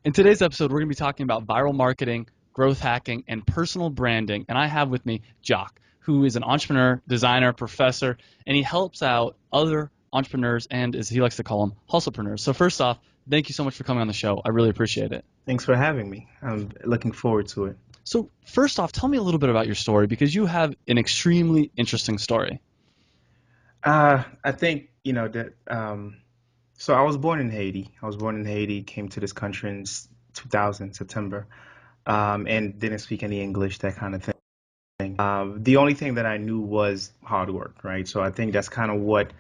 In today's episode, we're going to be talking about viral marketing, growth hacking, and personal branding. And I have with me Jacques, who is an entrepreneur, designer, professor, and he helps out other entrepreneurs and, as he likes to call them, hustlepreneurs. So first off, thank you so much for coming on the show. I really appreciate it. Thanks for having me. I'm looking forward to it. So first off, tell me a little bit about your story because you have an extremely interesting story. I think, that, so I was born in Haiti. Came to this country in 2000, September, and didn't speak any English, that kind of thing. The only thing that I knew was hard work, right? So I think that's kind of what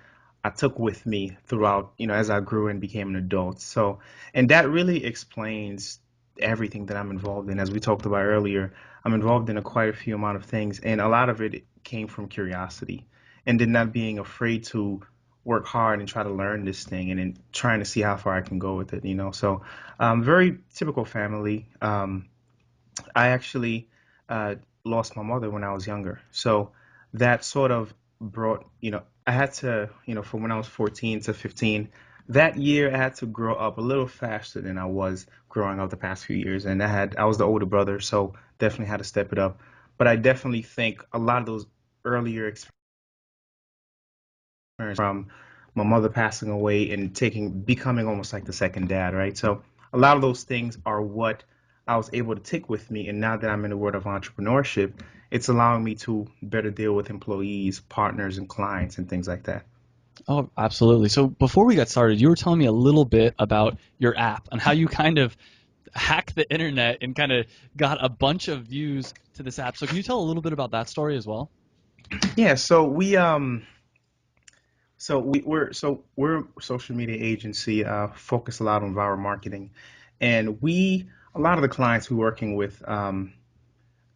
I took with me throughout, as I grew and became an adult. So, and that really explains everything that I'm involved in. As we talked about earlier, I'm involved in quite a few amount of things, and a lot of it came from curiosity, and then not being afraid to work hard and try to learn this thing, and then trying to see how far I can go with it. So, very typical family. I actually lost my mother when I was younger. So that sort of brought, I had to, from when I was 14 to 15, that year I had to grow up a little faster than I was growing up the past few years. And I was the older brother, so definitely had to step it up. But I definitely think a lot of those earlier experiences from my mother passing away and becoming almost like the second dad, right? So a lot of those things are what I was able to take with me. And now that I'm in the world of entrepreneurship, it's allowing me to better deal with employees, partners, and clients and things like that. Oh, absolutely. So before we got started, you were telling me a little bit about your app and how you kind of hacked the internet and kind of got a bunch of views to this app. So can you tell a little bit about that story as well? Yeah, we're a social media agency, focus a lot on viral marketing, and a lot of the clients we're working with,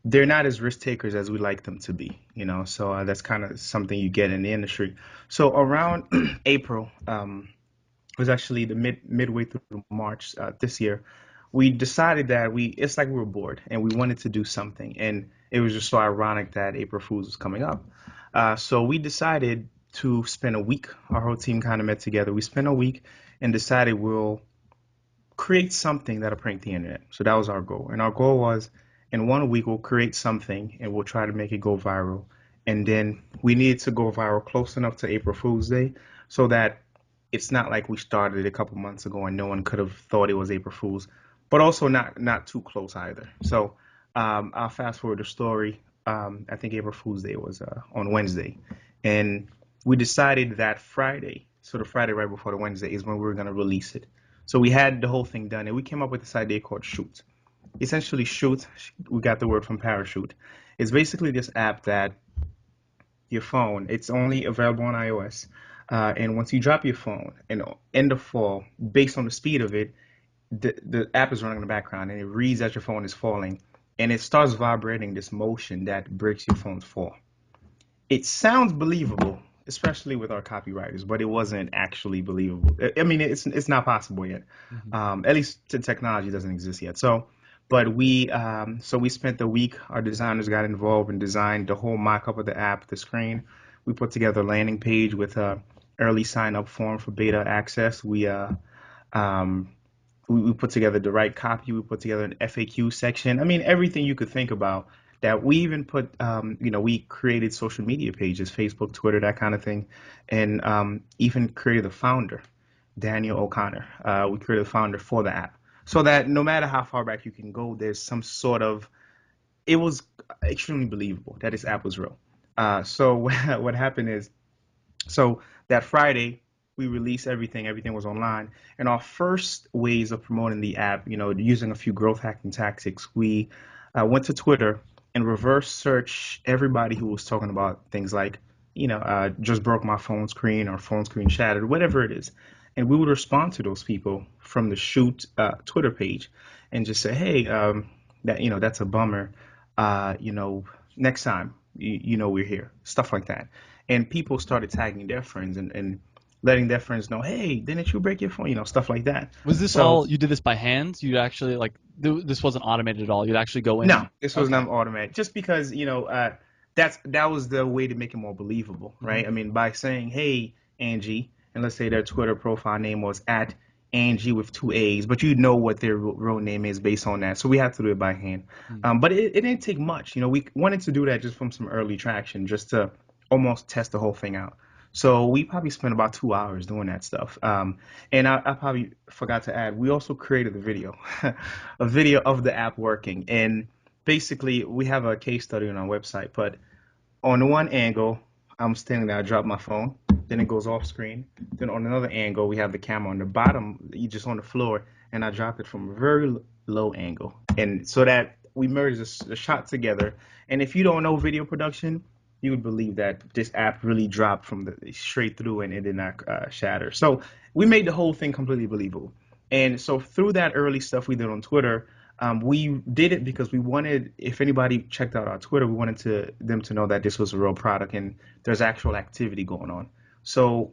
they're not as risk takers as we like them to be. So that's kind of something you get in the industry. So around April, it was actually the midway through March this year, we decided that it's like we were bored and we wanted to do something, and it was just so ironic that April Fools was coming up. So we decided to spend a week. Our whole team kind of met together. We spent a week and decided we'll create something that'll prank the internet. So that was our goal. And our goal was in 1 week, we'll create something and we'll try to make it go viral. And then we needed to go viral close enough to April Fool's Day so that it's not like we started a couple months ago and no one could have thought it was April Fool's, but also not too close either. So I'll fast forward the story. I think April Fool's Day was on Wednesday. And we decided that Friday, so the Friday right before the Wednesday, is when we were going to release it. So we had the whole thing done, and we came up with this idea called Chute. Essentially, Chute, we got the word from parachute. It's basically this app that your phone, it's only available on iOS. And once you drop your phone and in the fall, based on the speed of it, the app is running in the background and it reads that your phone is falling and it starts vibrating this motion that breaks your phone's fall. It sounds believable, especially with our copywriters, but it wasn't actually believable. I mean, it's not possible yet. Mhm. At least the technology doesn't exist yet. So we spent the week. Our designers got involved and designed the whole mock-up of the app, the screen. We put together a landing page with a early sign-up form for beta access. Um, we put together the right copy. We put together an FAQ section. I mean, everything you could think about. That we even we created social media pages, Facebook, Twitter, that kind of thing, and even created the founder, Daniel O'Connor. We created the founder for the app, so that no matter how far back you can go, there's some sort of. It was extremely believable that this app was real. So what happened is, so that Friday, we released everything. Everything was online. And our first ways of promoting the app, using a few growth hacking tactics, we went to Twitter and reverse search everybody who was talking about things like, just broke my phone screen or phone screen shattered, whatever it is. And we would respond to those people from the Shoot Twitter page and just say, hey, that's a bummer. Next time, we're here, stuff like that. And people started tagging their friends and letting their friends know, hey, didn't you break your phone? Stuff like that. Was this So all you did this by hand? You actually this wasn't automated at all. You'd actually go in no, and this was okay. not automatic. Just because that was the way to make it more believable, Mhm. right? I mean, by saying, hey, Angie, and let's say their Twitter profile name was at Angie with two A's, but you know what their real name is based on that. So we had to do it by hand. Hmm. But it didn't take much. We wanted to do that just from some early traction, just to almost test the whole thing out. So we probably spent about 2 hours doing that stuff. And I probably forgot to add, we also created a video, a video of the app working. And basically, we have a case study on our website, but on one angle, I'm standing there, I drop my phone, then it goes off screen. Then on another angle, we have the camera on the bottom, you just on the floor, and I dropped it from a very low angle. And so that we merge the shot together. And if you don't know video production, you would believe that this app really dropped from the straight through and it did not shatter. So we made the whole thing completely believable. And so through that early stuff we did on Twitter, we did it because we wanted, if anybody checked out our Twitter, we wanted them to know that this was a real product and there's actual activity going on. So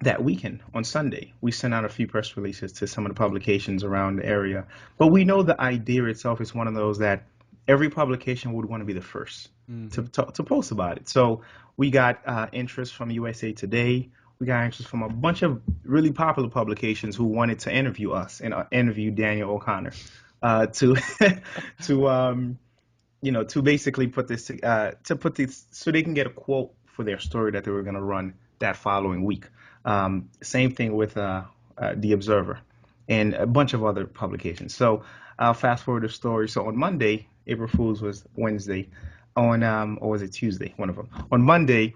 that weekend on Sunday, we sent out a few press releases to some of the publications around the area. But we know the idea itself is one of those that every publication would want to be the first Hmm. to post about it. So we got interest from USA Today. We got interest from a bunch of really popular publications who wanted to interview us and interview Daniel O'Connor to to to basically put this to put this so they can get a quote for their story that they were going to run that following week. Same thing with the Observer and a bunch of other publications. So I'll fast forward the story. So on Monday, April Fool's was Wednesday. On or was it Tuesday? One of them. On Monday,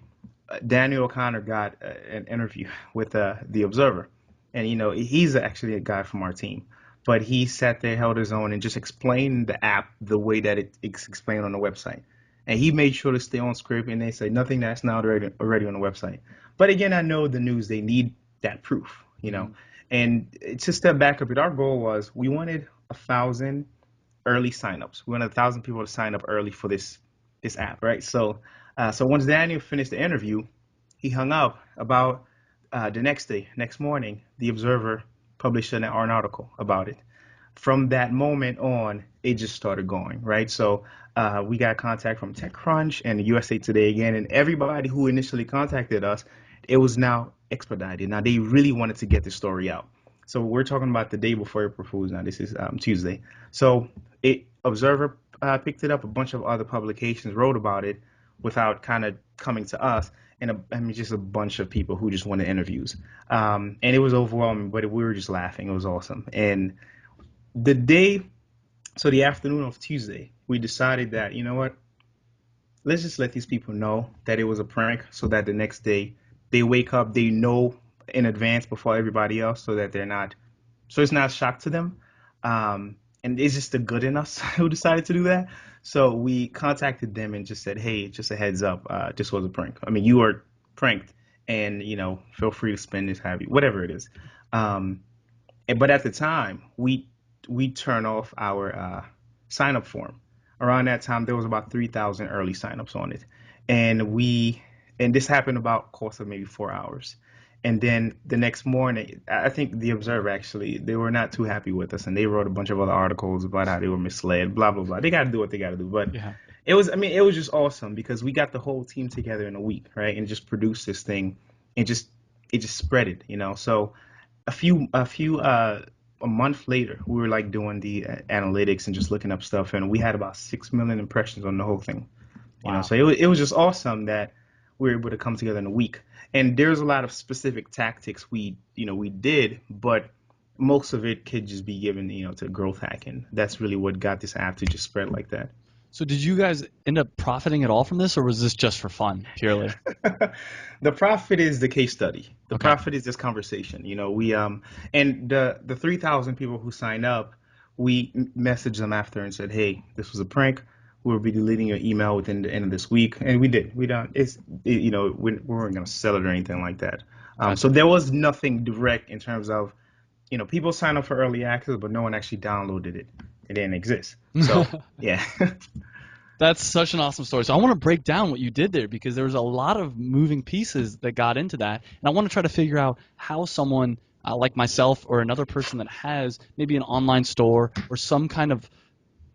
Daniel O'Connor got an interview with the Observer, and he's actually a guy from our team, but he sat there, held his own, and just explained the app the way that it's explained on the website. And he made sure to stay on script, and they say nothing that's not already on the website. But again, I know the news, they need that proof. Hmm. And to step back a bit, our goal was we wanted 1,000 early signups. We wanted 1,000 people to sign up early for this app, right? So once Daniel finished the interview, he hung up. About the next morning, the Observer published an article about it. From that moment on, it just started going, right? So we got contact from TechCrunch and USA Today again, and everybody who initially contacted us, it was now expedited. Now they really wanted to get the story out. So we're talking about the day before April Fool's. Now this is Tuesday. So Observer picked it up. A bunch of other publications wrote about it without kind of coming to us, and I mean just a bunch of people who just wanted interviews. And it was overwhelming, but we were just laughing. It was awesome. And the day, so the afternoon of Tuesday, we decided that, you know what, let's just let these people know that it was a prank so that the next day they wake up, they know in advance before everybody else so that they're not, so it's not a shock to them. And it's just the good in us who decided to do that. So we contacted them and just said, hey, just a heads up, this was a prank. I mean, you were pranked and, feel free to spend this, have you, whatever it is. But at the time, we turn off our sign up form. Around that time, there was about 3,000 early signups on it, and this happened about course of maybe 4 hours. And then the next morning, I think the Observer actually they were not too happy with us, and they wrote a bunch of other articles about how they were misled, blah blah blah. They got to do what they got to do, but Yeah. it was just awesome because we got the whole team together in a week, right, and just produced this thing, and it just spread it. So a month later, we were like doing the analytics and just looking up stuff, and we had about 6 million impressions on the whole thing. Wow. So it was just awesome that we were able to come together in a week. And there's a lot of specific tactics we did, but most of it could just be given to growth hacking. That's really what got this app to just spread like that. So did you guys end up profiting at all from this, or was this just for fun, purely? The profit is the case study. The Okay. profit is this conversation. We and the 3,000 people who signed up, we messaged them after and said, "Hey, this was a prank. We'll be deleting your email within the end of this week." And we did. We don't. We weren't gonna sell it or anything like that. So Gotcha. there was nothing direct in terms of people sign up for early access, but no one actually downloaded it. It didn't exist. So yeah. That's such an awesome story. So I want to break down what you did there because there was a lot of moving pieces that got into that, and I want to try to figure out how someone like myself or another person that has maybe an online store or some kind of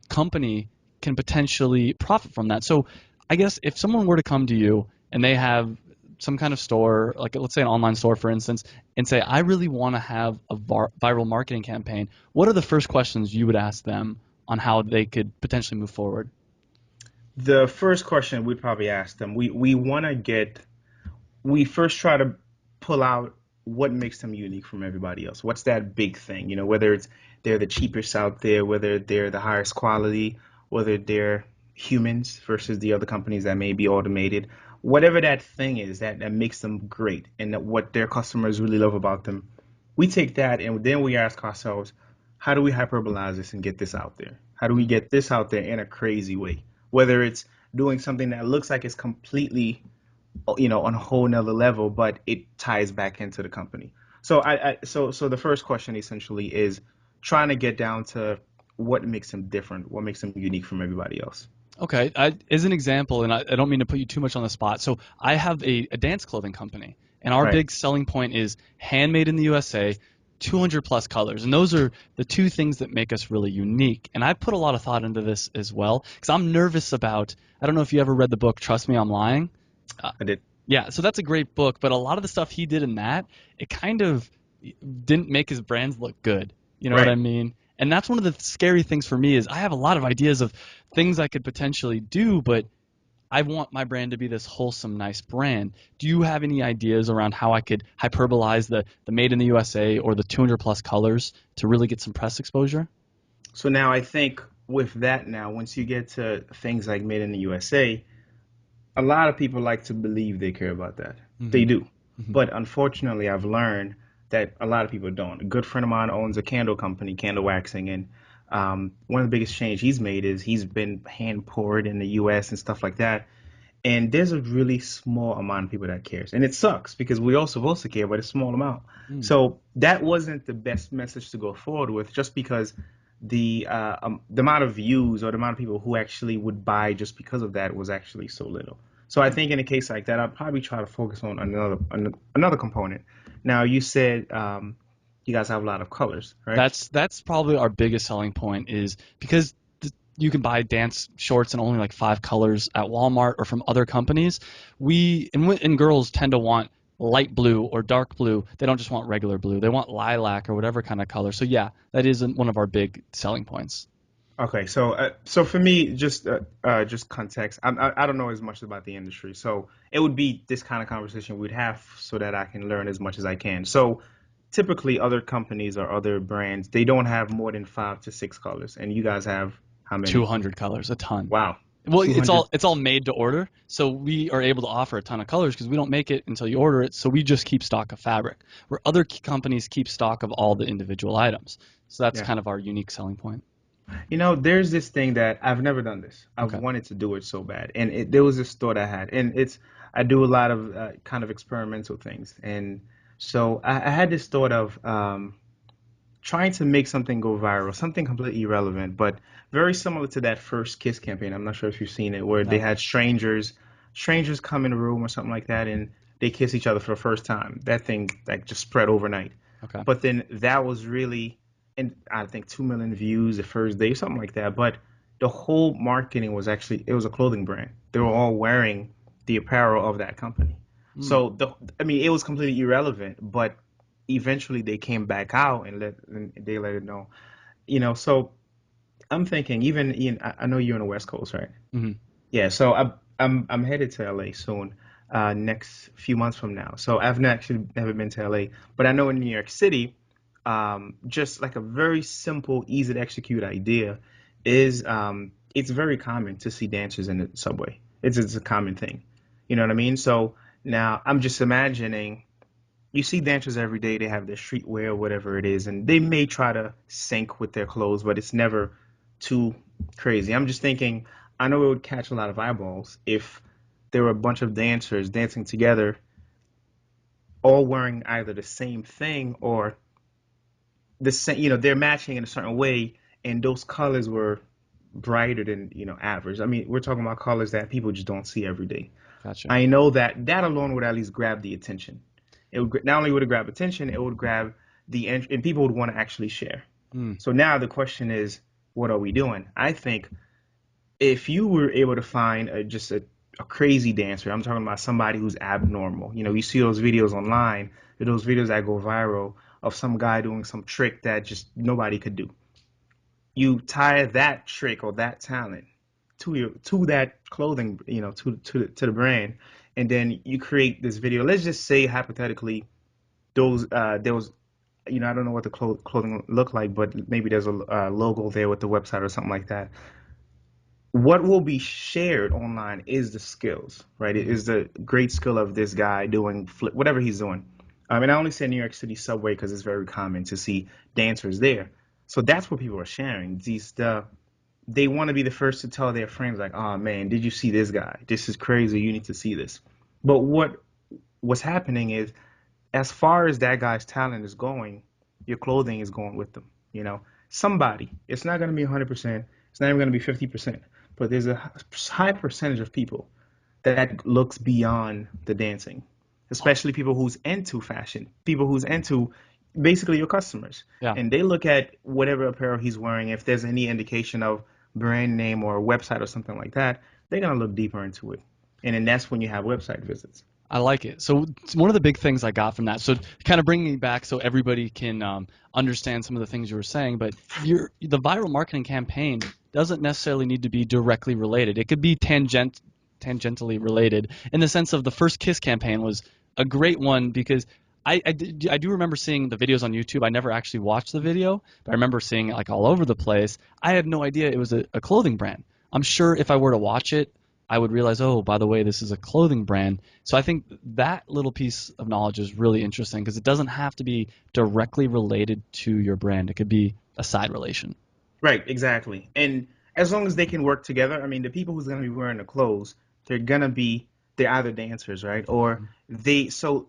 company can potentially profit from that. So I guess if someone were to come to you and they have some kind of store, like let's say an online store, for instance, and say, I really want to have a viral marketing campaign, what are the first questions you would ask them on how they could potentially move forward? The first question we'd probably ask them, we want to get, we first try to pull out what makes them unique from everybody else. What's that big thing? Whether it's they're the cheapest out there, whether they're the highest quality, whether they're humans versus the other companies that may be automated. Whatever that thing is that makes them great and that what their customers really love about them, we take that and then we ask ourselves, how do we hyperbolize this and get this out there? How do we get this out there in a crazy way? Whether it's doing something that looks like it's completely on a whole nother level, but it ties back into the company. So the first question essentially is trying to get down to what makes them different, what makes them unique from everybody else. Okay, as an example, and I don't mean to put you too much on the spot. So I have a dance clothing company, and our Right. big selling point is handmade in the USA, 200 plus colors, and those are the two things that make us really unique. And I put a lot of thought into this as well because I'm nervous about. I don't know if you ever read the book Trust Me, I'm Lying. Uh, I did. yeah, so that's a great book, but a lot of the stuff he did in that, it kind of didn't make his brands look good. You know what I Right. mean? And that's one of the scary things for me is I have a lot of ideas of things I could potentially do, but I want my brand to be this wholesome, nice brand. Do you have any ideas around how I could hyperbolize the made in the USA or the 200 plus colors to really get some press exposure? So now I think with that now, once you get to things like made in the USA, a lot of people like to believe they care about that. They Hmm. do. Hmm. But unfortunately, I've learned that a lot of people don't. A good friend of mine owns a candle company, candle waxing, and one of the biggest change he's made is he's been hand poured in the US and stuff like that. And there's a really small amount of people that cares. And it sucks because we're all supposed to care, but it's a small amount. Mm. So that wasn't the best message to go forward with just because the amount of views or the amount of people who actually would buy just because of that was actually so little. So I think in a case like that, I'd probably try to focus on another component. Now you said you guys have a lot of colors, right? That's probably our biggest selling point is because you can buy dance shorts in only like five colors at Walmart or from other companies. And girls tend to want light blue or dark blue. They don't just want regular blue. They want lilac or whatever kind of color. So yeah, that is one of our big selling points. Okay, so for me, just context. I don't know as much about the industry, so it would be this kind of conversation we'd have so that I can learn as much as I can. So typically, other companies or other brands, they don't have more than 5 to 6 colors, and you guys have how many? 200 colors, a ton. Wow, Well, it's 200. all made to order, so we are able to offer a ton of colors because we don't make it until you order it. So we just keep stock of fabric, where other companies keep stock of all the individual items. So that's Yeah. kind of our unique selling point. There's this thing that I've never done this. I've Okay. wanted to do it so bad, and there was this thought I had, and I do a lot of kind of experimental things, and so I had this thought of trying to make something go viral, something completely irrelevant, but very similar to that first Kiss campaign. I'm not sure if you've seen it, where they No. had strangers come in a room or something like that, and they kiss each other for the first time. That thing like just spread overnight. Okay. But then that was really, and I think 2 million views the first day, something like that. But the whole marketing was actually it was a clothing brand. They were all wearing the apparel of that company. Mm. So I mean, it was completely irrelevant, but eventually they came back out and they let it know. So I'm thinking even I know you're on the West Coast, right? Hmm. Yeah, so I'm headed to LA soon, next few months from now. So I've not actually never been to LA, but I know in New York City, just like a very simple, easy to execute idea is it's very common to see dancers in the subway. It's a common thing. You know what I mean? So now I'm just imagining you see dancers every day, they have their streetwear or whatever it is, and they may try to sync with their clothes, but it's never too crazy. I'm just thinking, I know it would catch a lot of eyeballs if there were a bunch of dancers dancing together, all wearing either the same thing or the same, they're matching in a certain way, and those colors were brighter than, average. I mean, we're talking about colors that people just don't see every day. Gotcha. I know that that alone would at least grab the attention. It would not only would it grab attention, it would grab and people would want to actually share. Mm. So now the question is, what are we doing? I think if you were able to find just a a crazy dancer. I'm talking about somebody who's abnormal. You see those videos online, those videos that go viral of some guy doing some trick that just nobody could do. You tie that trick or that talent to that clothing, to the brand, and then you create this video. Let's just say hypothetically, there was, I don't know what the clothing look like, but maybe there's a logo there with the website or something like that. What will be shared online is the skills, right? It is the great skill of this guy doing flip, whatever he's doing. And I only say New York City subway because it's very common to see dancers there. So that's what people are sharing. They want to be the first to tell their friends, like, "Oh man, did you see this guy? This is crazy. You need to see this." But what's happening is, as far as that guy's talent is going, your clothing is going with them. Somebody. It's not going to be 100%. It's not even going to be 50%. But there's a high percentage of people that looks beyond the dancing, especially people who's into fashion, people who's into basically your customers. Yeah. And they look at whatever apparel he's wearing. If there's any indication of brand name or a website or something like that, they're going to look deeper into it. And then that's when you have website visits. I like it. So one of the big things I got from that, so kind of bringing me back so everybody can understand some of the things you were saying, but the viral marketing campaign doesn't necessarily need to be directly related. It could be tangentially related in the sense of the First Kiss campaign was a great one because I do remember seeing the videos on YouTube. I never actually watched the video, but I remember seeing it like all over the place. I had no idea it was a clothing brand. I'm sure if I were to watch it, I would realize, oh, by the way, this is a clothing brand. So I think that little piece of knowledge is really interesting because it doesn't have to be directly related to your brand. It could be a side relation. Right, exactly. And as long as they can work together, I mean, the people who's going to be wearing the clothes, they're either dancers, right? Or so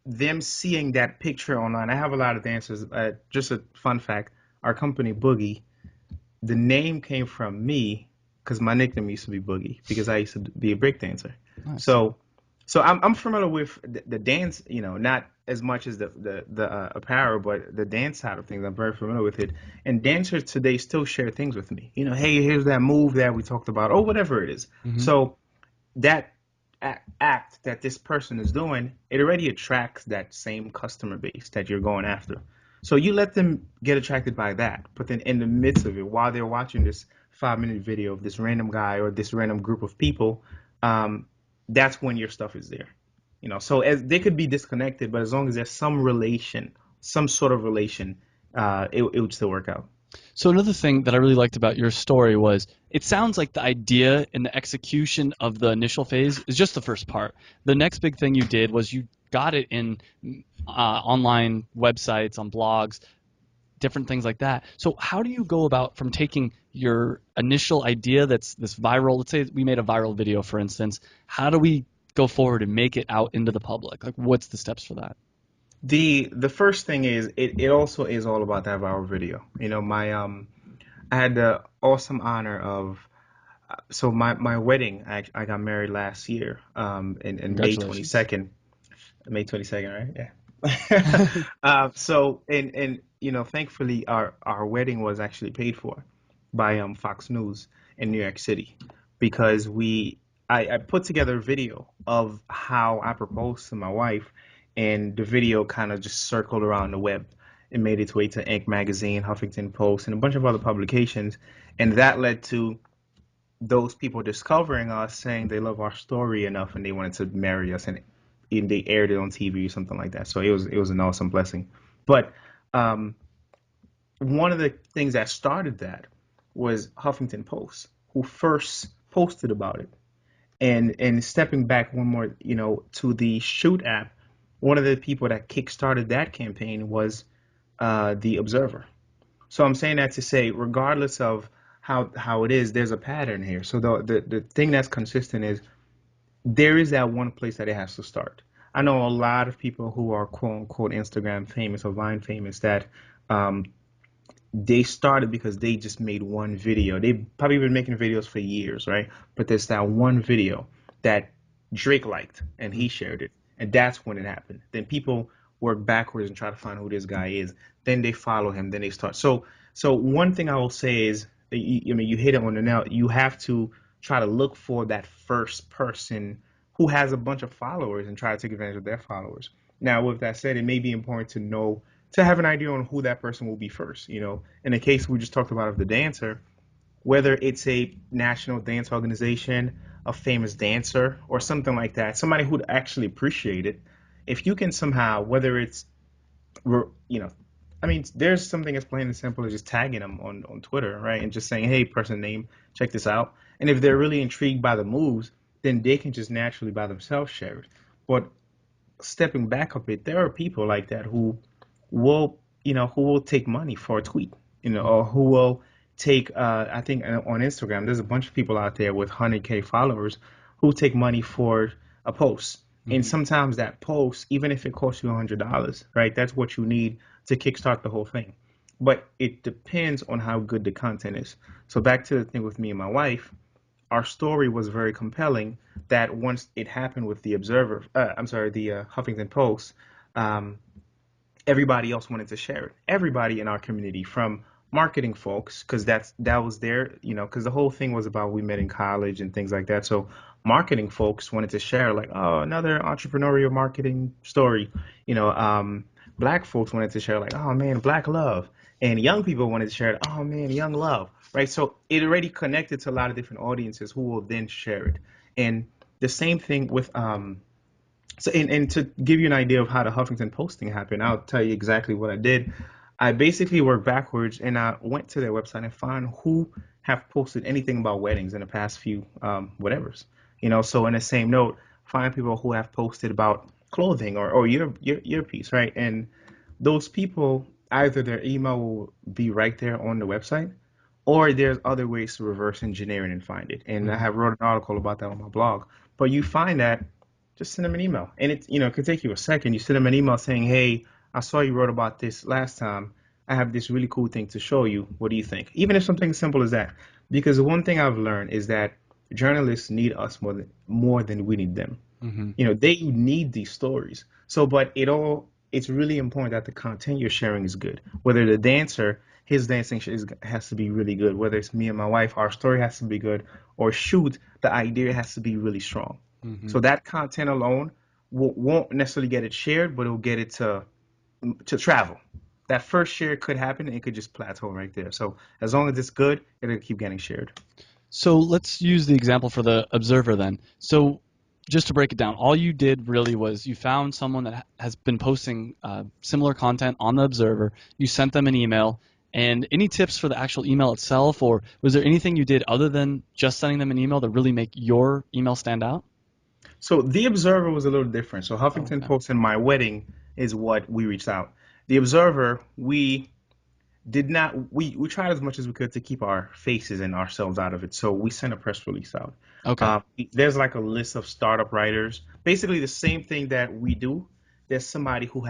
them seeing that picture online. I have a lot of dancers. Just a fun fact, our company, Boogie, the name came from me because my nickname used to be Boogie because I used to be a break dancer. Nice. So I'm familiar with the dance, not as much as the apparel, but the dance side of things. I'm very familiar with it. And dancers today still share things with me. Hey, here's that move that we talked about, or whatever it is. Mm-hmm. So that act that this person is doing, it already attracts that same customer base that you're going after. So you let them get attracted by that, but then in the midst of it, while they're watching this 5-minute video of this random guy or this random group of people, that's when your stuff is there. So as they could be disconnected, but as long as there's some relation, some sort of relation, it would still work out. So another thing that I really liked about your story was it sounds like the idea and the execution of the initial phase is just the first part. The next big thing you did was you got it in online websites, on blogs, different things like that. So how do you go about from taking your initial idea that's this viral, let's say we made a viral video, for instance, how do we go forward and make it out into the public? Like what's the steps for that? The first thing is it also is all about that viral video. I had the awesome honor of so my wedding. I got married last year in May Congratulations. 22nd. May 22nd, right? Yeah. So and thankfully our wedding was actually paid for by Fox News in New York City because I put together a video of how I proposed to my wife, and the video kind of just circled around the web. It made its way to Inc. magazine, Huffington Post, and a bunch of other publications, and that led to those people discovering us, saying they love our story enough and they wanted to marry us, and they aired it on TV or something like that. So it was an awesome blessing. But um, one of the things that started that was Huffington Post, who first posted about it. And stepping back one more, to the Chute app, one of the people that kickstarted that campaign was the Observer. So I'm saying that to say, regardless of how it is, there's a pattern here. So the thing that's consistent is there is that one place that it has to start. I know a lot of people who are quote unquote Instagram famous or Vine famous that um, they started because they just made one video. They've probably been making videos for years, right? But there's that one video that Drake liked and he shared it. And that's when it happened. Then people work backwards and try to find who this guy is. Then they follow him. Then they start. So one thing I will say is, I mean, you hit it on the nail. You have to. try to look for that first person who has a bunch of followers and try to take advantage of their followers. Now, with that said, it may be important to know to have an idea on who that person will be first. In the case we just talked about of the dancer, whether it's a national dance organization, a famous dancer, or something like that, somebody who'd actually appreciate it. If you can somehow, whether it's you know, I mean, there's something as plain and simple as just tagging them on Twitter, right? And just saying, hey, person name, check this out. And if they're really intrigued by the moves, then they can just naturally by themselves share it. But stepping back a bit, there are people like that who will take money for a tweet, or who will take, I think on Instagram, there's a bunch of people out there with 100K followers who take money for a post. And Hmm. sometimes that post, even if it costs you $100, right, that's what you need to kickstart the whole thing. But it depends on how good the content is. So back to the thing with me and my wife, our story was very compelling that once it happened with the Observer, I'm sorry, the Huffington Post, um, everybody else wanted to share it. Everybody in our community, from marketing folks, because that was their, because the whole thing was about we met in college and things like that. So marketing folks wanted to share, like, oh, another entrepreneurial marketing story. Black folks wanted to share, like, oh man, black love, and young people wanted to share, oh man, young love, right? So it already connected to a lot of different audiences who will then share it, and the same thing with and to give you an idea of how the Huffington posting happened, I'll tell you exactly what I did. I basically worked backwards and I went to their website and found who have posted anything about weddings in the past few whatevers. So in the same note, find people who have posted about clothing or your piece, right? And those people, either their email will be right there on the website, or there's other ways to reverse engineer it and find it. And I Hmm. have wrote an article about that on my blog. But you find that, just send them an email. And it could take you a second. You send them an email saying, hey, I saw you wrote about this last time. I have this really cool thing to show you. What do you think? Even if something as simple as that. Because the one thing I've learned is that journalists need us more than we need them. Hmm. They need these stories. So, but it's really important that the content you're sharing is good. Whether the dancer, his dancing has to be really good. Whether it's me and my wife, our story has to be good. Or Chute, the idea has to be really strong. Hmm. So that content alone won't necessarily get it shared, but it'll get it to travel. That first share could happen, and it could just plateau right there. So as long as it's good, it'll keep getting shared. So let's use the example for the observer then. So just to break it down, all you did really was you found someone that has been posting similar content on the observer. You sent them an email. And any tips for the actual email itself, or was there anything you did other than just sending them an email to really make your email stand out? So the Observer was a little different. So Oh, Huffington okay. Post and My Wedding is what we reached out. The Observer, we did not we tried as much as we could to keep our faces and ourselves out of it. So we sent a press release out. Okay. There's like a list of startup writers, basically the same thing that we do. There's somebody who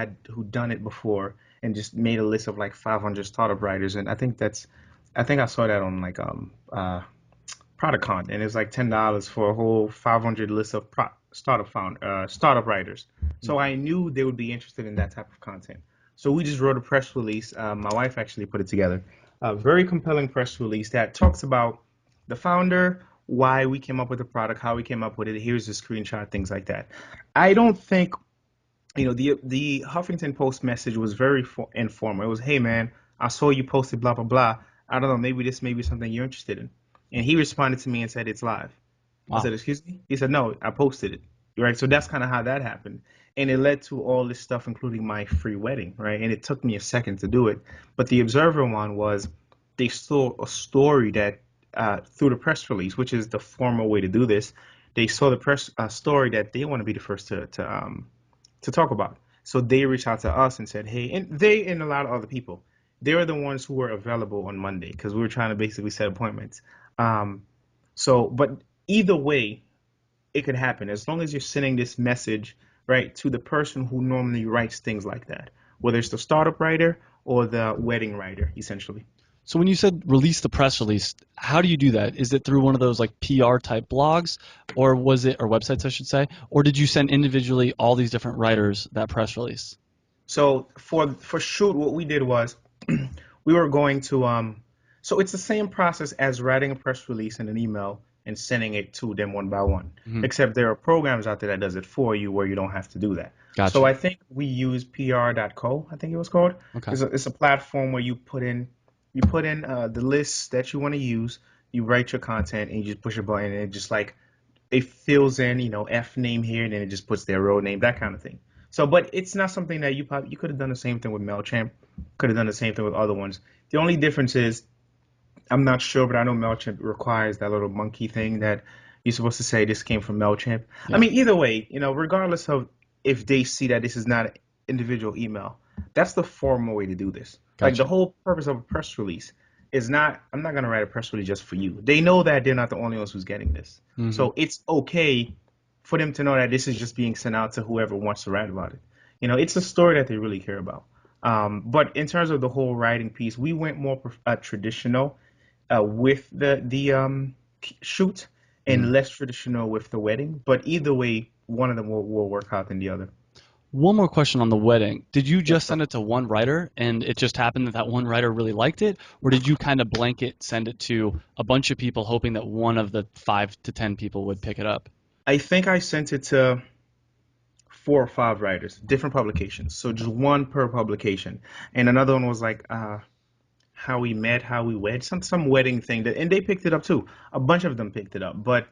done it before and just made a list of like 500 startup writers, and I think I saw that on like Producon, and it's like $10 for a whole 500 list of startup writers. So Mhm. I knew they would be interested in that type of content. So we just wrote a press release. My wife actually put it together. A very compelling press release that talks about the founder, why we came up with the product, how we came up with it. Here's the screenshot, things like that. I don't think the Huffington Post message was very informal. It was, hey man, I saw you posted blah blah blah. I don't know, maybe this may be something you're interested in. And he responded to me and said it's live. I Wow. said, excuse me? He said, no, I posted it. Right. So that's kind of how that happened. And it led to all this stuff, including my free wedding. Right. And it took me a second to do it. But the Observer one was they saw a story that through the press release, which is the formal way to do this, they saw the press story that they want to be the first to talk about. So they reached out to us and said, hey, and they and a lot of other people, they were the ones who were available on Monday because we were trying to basically set appointments. Um, but either way, it could happen as long as you're sending this message right to the person who normally writes things like that, whether it's the startup writer or the wedding writer, essentially. So when you said release the press release, how do you do that? Is it through one of those like PR type blogs, or was it, or websites I should say, or did you send individually all these different writers that press release? So for Shoot, what we did was we were going to so it's the same process as writing a press release and an email and sending it to them one by one. Hmm. Except there are programs out there that does it for you where you don't have to do that. So Gotcha. I think we use PR.co, I think it was called. Okay. It's a platform where you put in the lists that you want to use, you write your content, and you just push a button, and it just like it fills in, F name here, and then it just puts their road name, that kind of thing. So, but it's not something that you could have done the same thing with Mailchimp, could have done the same thing with other ones. The only difference is I'm not sure, but I know Mailchimp requires that little monkey thing that you're supposed to say this came from Mailchimp. I Yeah. mean, either way, regardless of if they see that this is not an individual email, that's the formal way to do this. Like the Gotcha. whole purpose of a press release is not, I'm not gonna write a press release just for you. They know that they're not the only ones who's getting this. Hmm. So it's okay for them to know that this is just being sent out to whoever wants to write about it. It's a story that they really care about. But in terms of the whole writing piece, we went more traditional with the shoot Hmm. and less traditional with the wedding. But either way, one of them will work out than the other. One more question on the wedding. Did you Yes, just sir. send it to one writer and it just happened that that one writer really liked it? Or did you kind of blanket send it to a bunch of people hoping that one of the 5 to 10 people would pick it up? I think I sent it to 4 or 5 writers, different publications. So Okay. just one per publication. And another one was like how we met, how we wed, some wedding thing that, and they picked it up too. A bunch of them picked it up, but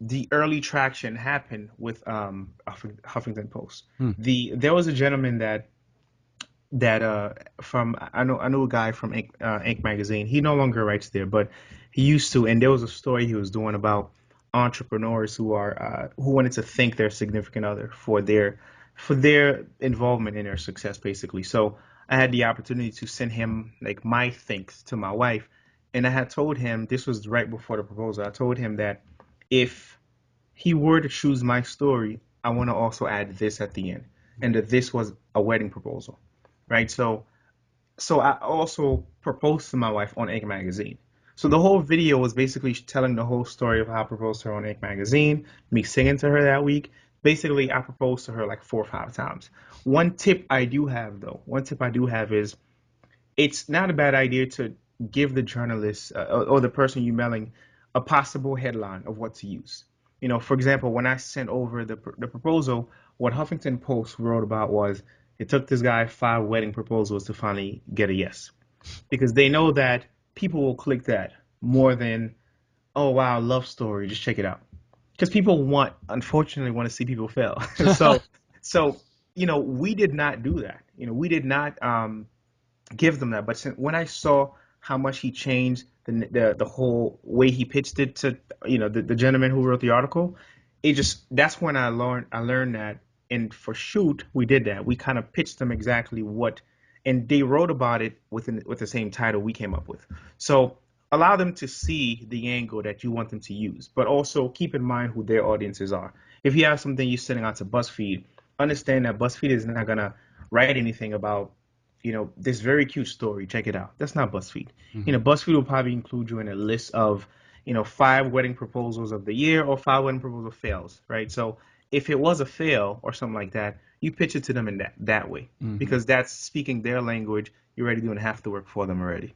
the early traction happened with Huffington Post. Hmm. There was a gentleman that from I know a guy from Ink magazine. He no longer writes there, but he used to. And there was a story he was doing about entrepreneurs who wanted to thank their significant other for their involvement in their success, basically. So I had the opportunity to send him like my thanks to my wife, and I had told him this was right before the proposal. I told him that if he were to choose my story, I want to also add this at the end, and that this was a wedding proposal, right? So I also proposed to my wife on Ink Magazine. So the whole video was basically telling the whole story of how I proposed to her on Ink Magazine, me singing to her that week. Basically, I proposed to her like 4 or 5 times. One tip I do have is it's not a bad idea to give the journalist or the person you're mailing a possible headline of what to use. For example, when I sent over the proposal, what Huffington Post wrote about was it took this guy 5 wedding proposals to finally get a yes, because they know that people will click that more than, oh wow, love story, just check it out, because people unfortunately want to see people fail. So we did not do that. We did not give them that. But when I saw how much he changed the whole way he pitched it to the gentleman who wrote the article, that's when I learned that. And for Shoot, we did that. We kind of pitched them exactly what, and they wrote about it with the same title we came up with. So allow them to see the angle that you want them to use, but also keep in mind who their audiences are. If you have something you're sending out to BuzzFeed, understand that BuzzFeed is not gonna write anything about this very cute story. Check it out. That's not BuzzFeed. Hmm. BuzzFeed will probably include you in a list of 5 wedding proposals of the year or 5 wedding proposal fails, right? So if it was a fail or something like that, you pitch it to them in that way, Hmm. because that's speaking their language. You're already doing half the work for them already.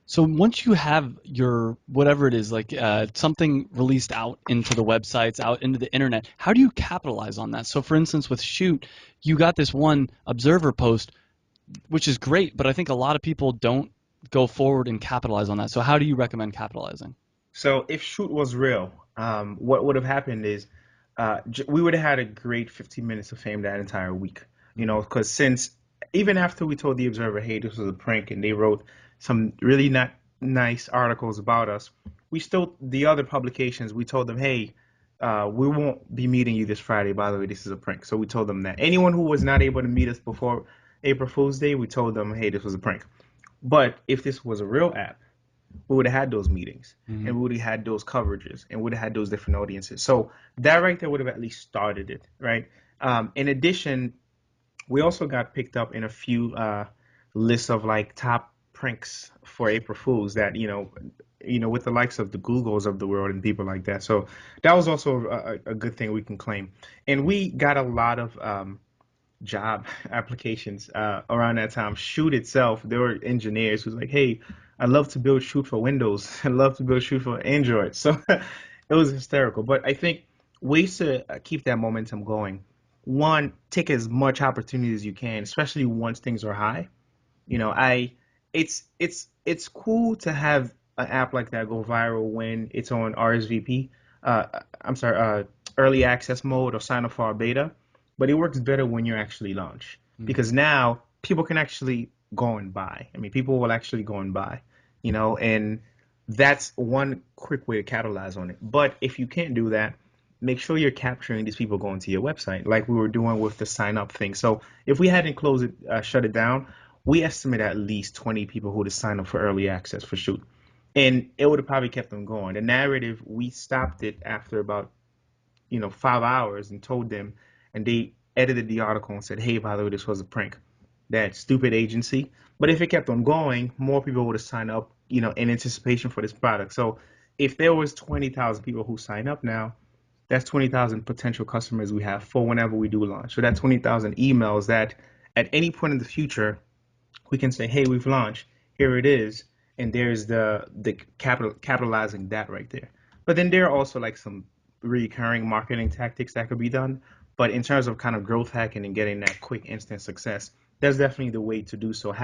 So once you have your whatever it is, like something released out into the websites, out into the internet, how do you capitalize on that? So for instance, with Shoot, you got this one observer post, which is great, but I think a lot of people don't go forward and capitalize on that. So how do you recommend capitalizing? So if Shoot was real, what would have happened is we would have had a great 15 minutes of fame that entire week. Hmm. Because since even after we told the Observer, hey, this was a prank, and they wrote some really not nice articles about us, the other publications, we told them, hey, we won't be meeting you this Friday. By the way, this is a prank. So we told them that. Anyone who was not able to meet us before April Fool's Day, we told them, hey, this was a prank. But if this was a real app, we would have had those meetings, Hmm. and we would have had those coverages, and we would have had those different audiences. So that right there would have at least started it, right? In addition, we also got picked up in a few lists of like top pranks for April Fools that with the likes of the Googles of the world and people like that. So that was also a good thing we can claim, and we got a lot of job applications around that time. Chute itself, there were engineers who was like, "Hey, I'd love to build Chute for Windows. I'd love to build Chute for Android." So it was hysterical. But I think ways to keep that momentum going. One, take as much opportunity as you can, especially once things are high. You know, I it's cool to have an app like that go viral when it's on RSVP. I'm sorry, early access mode or sign up for our beta, but it works better when you're actually launched because Hmm. now people can actually go and buy. I mean, people will actually go and buy, and that's one quick way to capitalize on it. But if you can't do that, make sure you're capturing these people going to your website, like we were doing with the sign up thing. So if we hadn't closed it, shut it down, we estimate at least 20 people who would have signed up for early access for Shoot. And it would have probably kept them going. The narrative, we stopped it after about, 5 hours and told them, and they edited the article and said, hey, by the way, this was a prank. That stupid agency. But if it kept on going, more people would have signed up, in anticipation for this product. So if there was 20,000 people who sign up now, that's 20,000 potential customers we have for whenever we do launch. So that's 20,000 emails that at any point in the future, we can say, hey, we've launched. Here it is. And there's the capitalizing that right there. But then there are also like some recurring marketing tactics that could be done. But in terms of kind of growth hacking and getting that quick instant success, that's definitely the way to do so.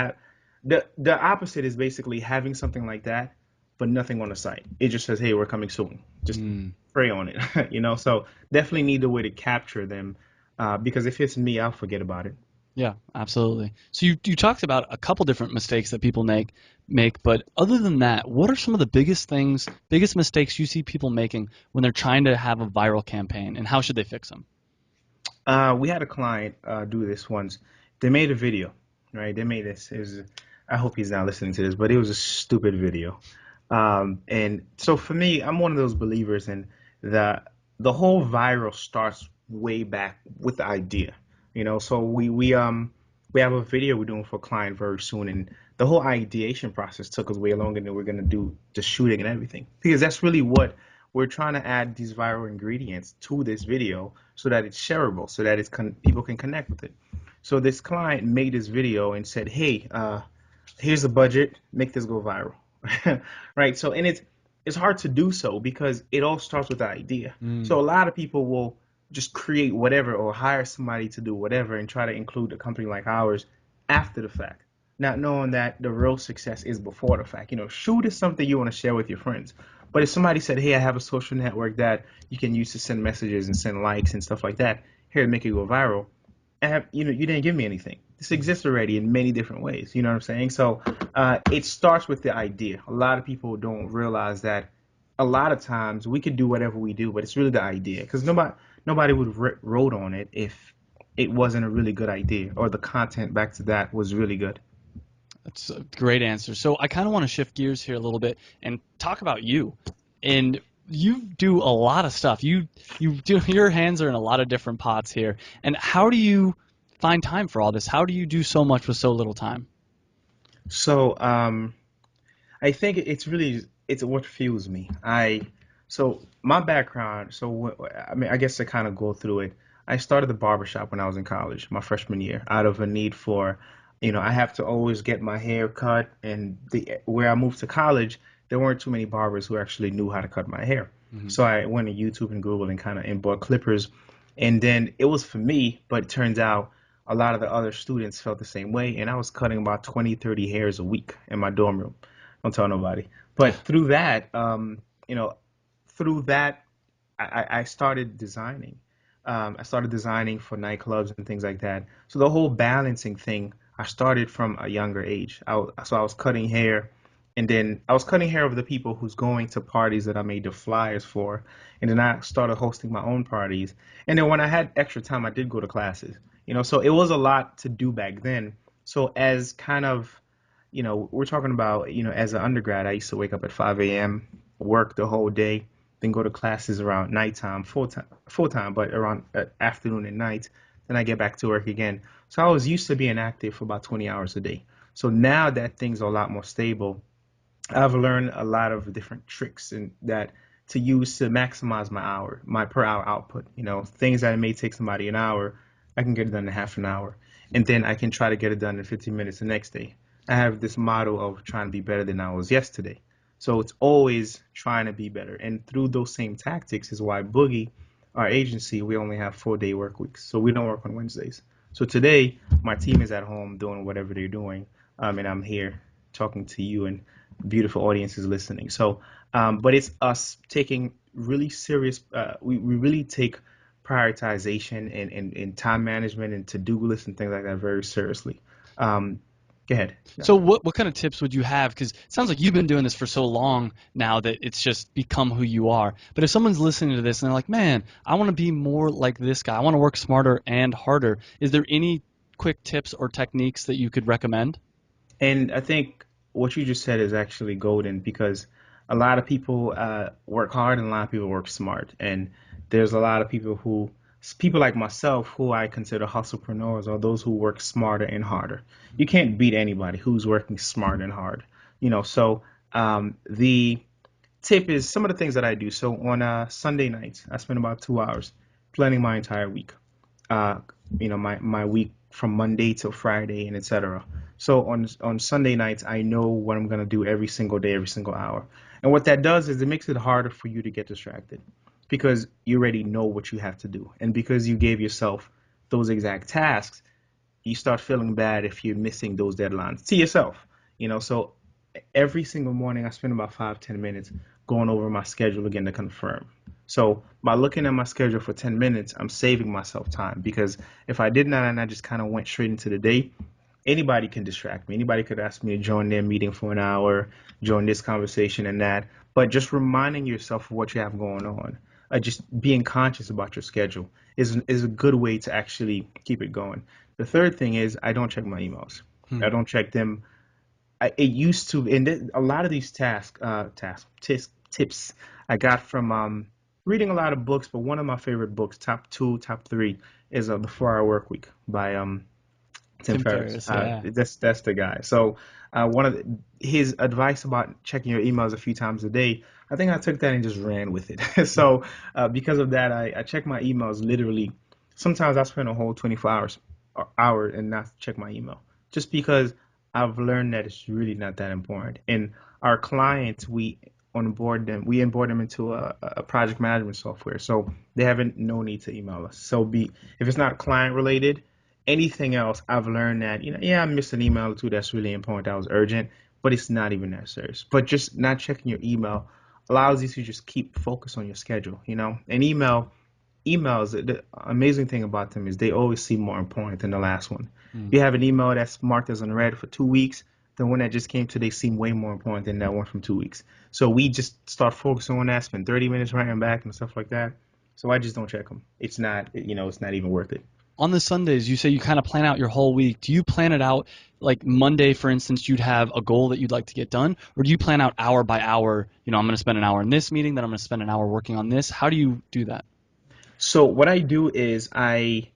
The opposite is basically having something like that, but nothing on the site. It just says, hey, we're coming soon. Just pray on it, So definitely need a way to capture them, because if it's me, I'll forget about it. Yeah, absolutely. So you talked about a couple different mistakes that people make, but other than that, what are some of the biggest things, biggest mistakes you see people making when they're trying to have a viral campaign, and how should they fix them? We had a client do this once. They made a video, right? They made this. I hope he's not listening to this, but it was a stupid video. And so for me, I'm one of those believers in that the whole viral starts way back with the idea. So we have a video we're doing for a client very soon, and the whole ideation process took us way longer than we're gonna do the shooting and everything, because that's really what we're trying to add, these viral ingredients to this video so that it's shareable, so that people can connect with it. So this client made this video and said, "Hey, here's the budget, make this go viral." Right? So, and it's hard to do so because it all starts with the idea. Mm. So a lot of people will just create whatever or hire somebody to do whatever and try to include a company like ours after the fact, not knowing that the real success is before the fact. Shoot is something you want to share with your friends. But if somebody said, "Hey, I have a social network that you can use to send messages and send likes and stuff like that. Here, make it go viral," you didn't give me anything. This exists already in many different ways. You know what I'm saying? So it starts with the idea. A lot of people don't realize that a lot of times we could do whatever we do, but it's really the idea. Because nobody would wrote on it if it wasn't a really good idea or the content back to that was really good. That's a great answer. So I kind of want to shift gears here a little bit and talk about you. And you do a lot of stuff. You do your hands are in a lot of different pots here. And how do you find time for all this? How do you do so much with so little time? So I think it's what fuels me. So my background. I mean, I guess to kind of go through it, I started the barbershop when I was in college, my freshman year, out of a need for, I have to always get my hair cut, and the where I moved to college, there weren't too many barbers who actually knew how to cut my hair. Hmm. So I went to YouTube and Google and kind of and bought clippers, and then it was for me, but it turns out a lot of the other students felt the same way, and I was cutting about 20, 30 hairs a week in my dorm room. Don't tell nobody. But you know, through that, I started designing. I started designing for nightclubs and things like that. So the whole balancing thing, I started from a younger age. So I was cutting hair, and then I was cutting hair of the people who's going to parties that I made the flyers for, and then I started hosting my own parties. And then when I had extra time, I did go to classes. So it was a lot to do back then. So as kind of we're talking about, as an undergrad, I used to wake up at 5 a.m., work the whole day, then go to classes around nighttime, full time, but around afternoon and night. Then I get back to work again. So I was used to being active for about 20 hours a day. So now that things are a lot more stable, I've learned a lot of different tricks and that to use to maximize my per hour output. Things that may take somebody an hour, I can get it done in half an hour. And then I can try to get it done in 15 minutes the next day. I have this motto of trying to be better than I was yesterday. So it's always trying to be better. And through those same tactics is why Boogie, our agency, we only have 4-day work weeks. So we don't work on Wednesdays. So today, my team is at home doing whatever they're doing, and I'm here talking to you and beautiful audiences listening. So, but it's us taking really serious, we really take prioritization and time management and to-do lists and things like that very seriously. Um, Go ahead. Yeah. So what kind of tips would you have? Because it sounds like you've been doing this for so long now that it's just become who you are. But if someone's listening to this and they're like, man, I want to be more like this guy. I want to work smarter and harder. Is there any quick tips or techniques that you could recommend? And I think what you just said is actually golden because a lot of people work hard and a lot of people work smart. And there's a lot of people like myself, who I consider hustlepreneurs, or those who work smarter and harder. You can't beat anybody who's working smart and hard. So the tip is some of the things that I do. So on Sunday nights, I spend about 2 hours planning my entire week. uh, my week from Monday till Friday and etc. So on Sunday nights, I know what I'm gonna do every single day, every single hour. And what that does is it makes it harder for you to get distracted because you already know what you have to do, and because you gave yourself those exact tasks, you start feeling bad if you're missing those deadlines to yourself. So every single morning I spend about 5-10 minutes going over my schedule again to confirm. So by looking at my schedule for 10 minutes, I'm saving myself time because if I did not and I just kind of went straight into the day, anybody can distract me. Anybody could ask me to join their meeting for an hour, join this conversation and that. But just reminding yourself of what you have going on, just being conscious about your schedule is a good way to actually keep it going. The third thing is I don't check my emails. Hmm. I don't check them. It used to, and a lot of these tips I got from reading a lot of books, but one of my favorite books, top two, top three, is The 4 Hour Work Week by Tim Tim Ferriss. Ferriss, yeah. That's the guy. So his advice about checking your emails a few times a day, I think I took that and just ran with it. So because of that, I check my emails literally. Sometimes I spend a whole 24 hour and not check my email, just because I've learned that it's really not that important. And our clients, we onboard them into a project management software, so they haven't no need to email us. So if it's not client related, anything else, I've learned that, yeah, I missed an email or two that's really important, that was urgent, but it's not even that serious. But just not checking your email allows you to just keep focus on your schedule, And emails, the amazing thing about them is they always seem more important than the last one. Hmm. You have an email that's marked as unread for 2 weeks, the one that just came today seem way more important than that one from 2 weeks. So we just start focusing on that, spend 30 minutes writing back and stuff like that. So I just don't check them. It's not even worth it. On the Sundays, you say you kind of plan out your whole week. Do you plan it out like Monday, for instance, you'd have a goal that you'd like to get done, or do you plan out hour by hour? I'm going to spend an hour in this meeting, then I'm going to spend an hour working on this. How do you do that? So what I do is I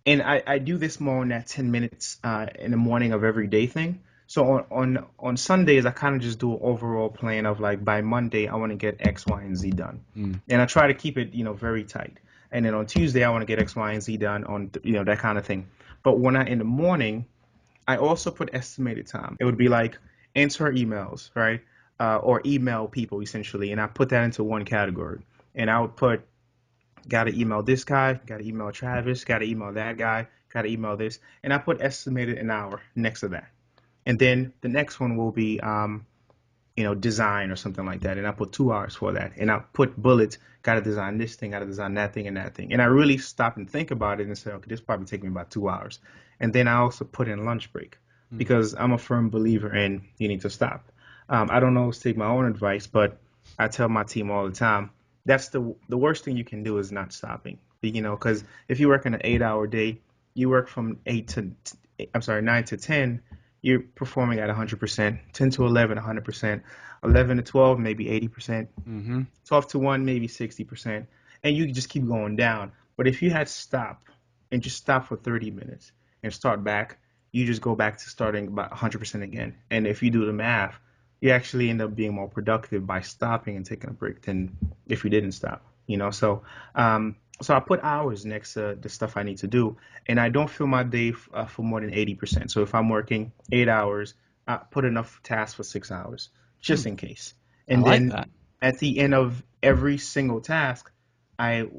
do this more in that 10 minutes in the morning of every day thing. So on Sundays, I kind of just do an overall plan of like by Monday, I want to get X, Y, and Z done. Mm. And I try to keep it, very tight. And then on Tuesday, I want to get X, Y, and Z done that kind of thing. But in the morning, I also put estimated time. It would be like answer emails, right? Or email people essentially. And I put that into one category. And I would put got to email this guy, got to email Travis, got to email that guy, got to email this. And I put estimated an hour next to that. And then the next one will be, design or something like that. And I put 2 hours for that. And I put bullets, got to design this thing, got to design that thing and that thing. And I really stop and think about it and say, okay, this probably take me about 2 hours. And then I also put in lunch break Mm. because I'm a firm believer in you need to stop. I don't always take my own advice, but I tell my team all the time, that's the worst thing you can do is not stopping. Because if you work in an 8 hour day, you work from 9 to 10, you're performing at 100%, 10 to 11, 100%, 11 to 12, maybe 80%, Mm-hmm. 12 to 1, maybe 60%, and you just keep going down. But if you had stop and just stop for 30 minutes and start back, you just go back to starting about 100% again. And if you do the math, you actually end up being more productive by stopping and taking a break than if you didn't stop. So So I put hours next to the stuff I need to do, and I don't fill my day for more than 80%. So if I'm working 8 hours, I put enough tasks for 6 hours, Hmm, just in case. I And like then that. at the end of every single task,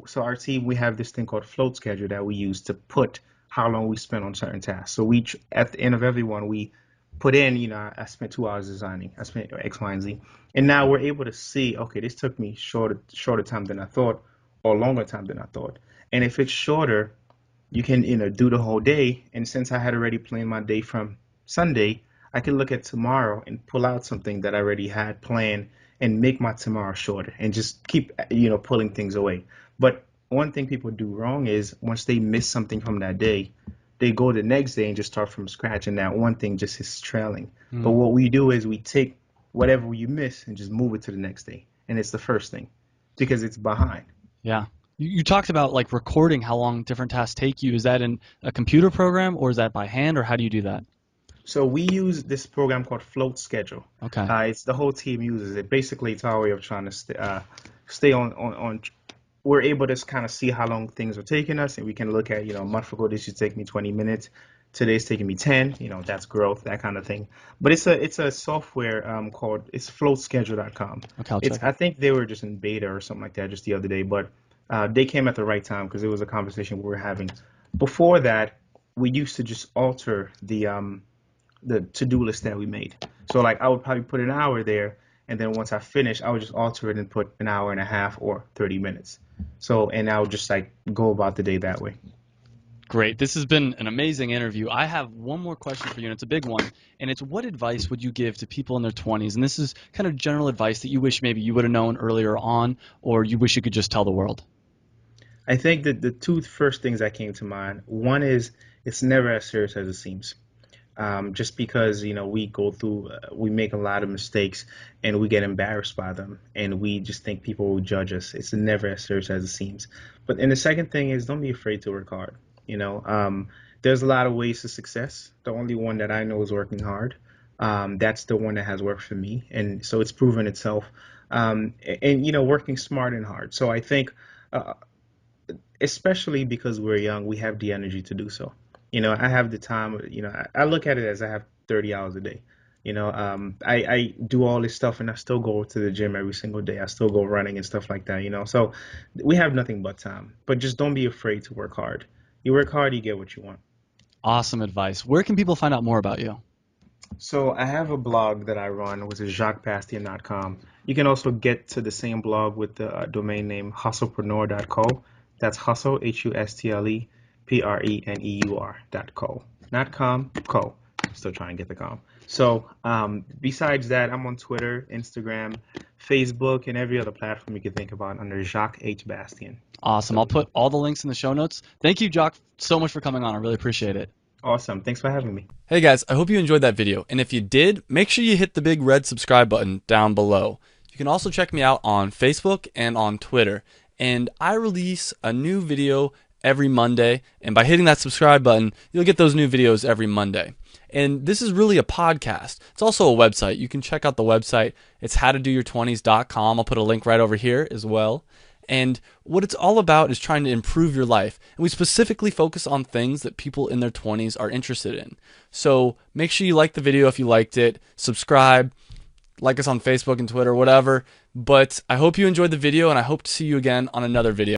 so our team, we have this thing called float schedule that we use to put how long we spend on certain tasks. So at the end of every one, we put in, I spent 2 hours designing, I spent X, Y, and Z, and now we're able to see, okay, this took me shorter time than I thought, or longer time than I thought. And if it's shorter, you can, do the whole day. And since I had already planned my day from Sunday, I can look at tomorrow and pull out something that I already had planned and make my tomorrow shorter and just keep, pulling things away. But one thing people do wrong is once they miss something from that day, they go the next day and just start from scratch, and that one thing just is trailing. But Hmm, what we do is we take whatever you miss and just move it to the next day, and it's the first thing because it's behind. yeah. You talked about like recording how long different tasks take you. Is that in a computer program or is that by hand or how do you do that? So we use this program called Float Schedule. Okay. It's the whole team uses it. Basically, it's our way of trying to stay on. We're able to kind of see how long things are taking us, and we can look at, a month ago this should take me 20 minutes. Today's taking me 10. That's growth, that kind of thing. But it's a software called it's floatschedule.com. Okay, I'll It's check I it. think they were just in beta or something like that just the other day, but they came at the right time because it was a conversation we were having. Before that, we used to just alter the to-do list that we made. So like I would probably put an hour there, and then once I finish, I would just alter it and put an hour and a half or 30 minutes. So and I would just like go about the day that way. Great. This has been an amazing interview. I have one more question for you, and it's a big one. And it's what advice would you give to people in their 20s? And this is kind of general advice that you wish maybe you would have known earlier on, or you wish you could just tell the world. I think that the two first things that came to mind, one is it's never as serious as it seems. Just because we make a lot of mistakes and we get embarrassed by them, and we just think people will judge us. It's never as serious as it seems. But and the second thing is don't be afraid to work hard. There's a lot of ways to success. The only one that I know is working hard. That's the one that has worked for me, and so it's proven itself. And working smart and hard. So I think. Uh, Especially because we're young, we have the energy to do so. I have the time, I look at it as I have 30 hours a day. I do all this stuff and I still go to the gym every single day. I still go running and stuff like that. So we have nothing but time. But just don't be afraid to work hard. You work hard, you get what you want. Awesome advice. Where can people find out more about you? So I have a blog that I run, which is jacquesbastien.com. You can also get to the same blog with the domain name hustlepreneur.co. That's hustle, hustlepreneur.co. Not com, co. Still trying to get the com. So besides that, I'm on Twitter, Instagram, Facebook, and every other platform you can think about under Jacques H. Bastien. Awesome. I'll So put all the links in the show notes. Thank you, Jock, so much for coming on. I really appreciate it. awesome. Thanks for having me. Hey guys, I hope you enjoyed that video, and if you did, make sure you hit the big red subscribe button down below. You can also check me out on Facebook and on Twitter, and I release a new video every Monday, and by hitting that subscribe button, you'll get those new videos every Monday. And this is really a podcast. It's also a website. You can check out the website. It's howtodoyour20s.com. I'll put a link right over here as well. And what it's all about is trying to improve your life. And we specifically focus on things that people in their 20s are interested in. So make sure you like the video if you liked it, subscribe, like us on Facebook and Twitter, whatever. But I hope you enjoyed the video, and I hope to see you again on another video.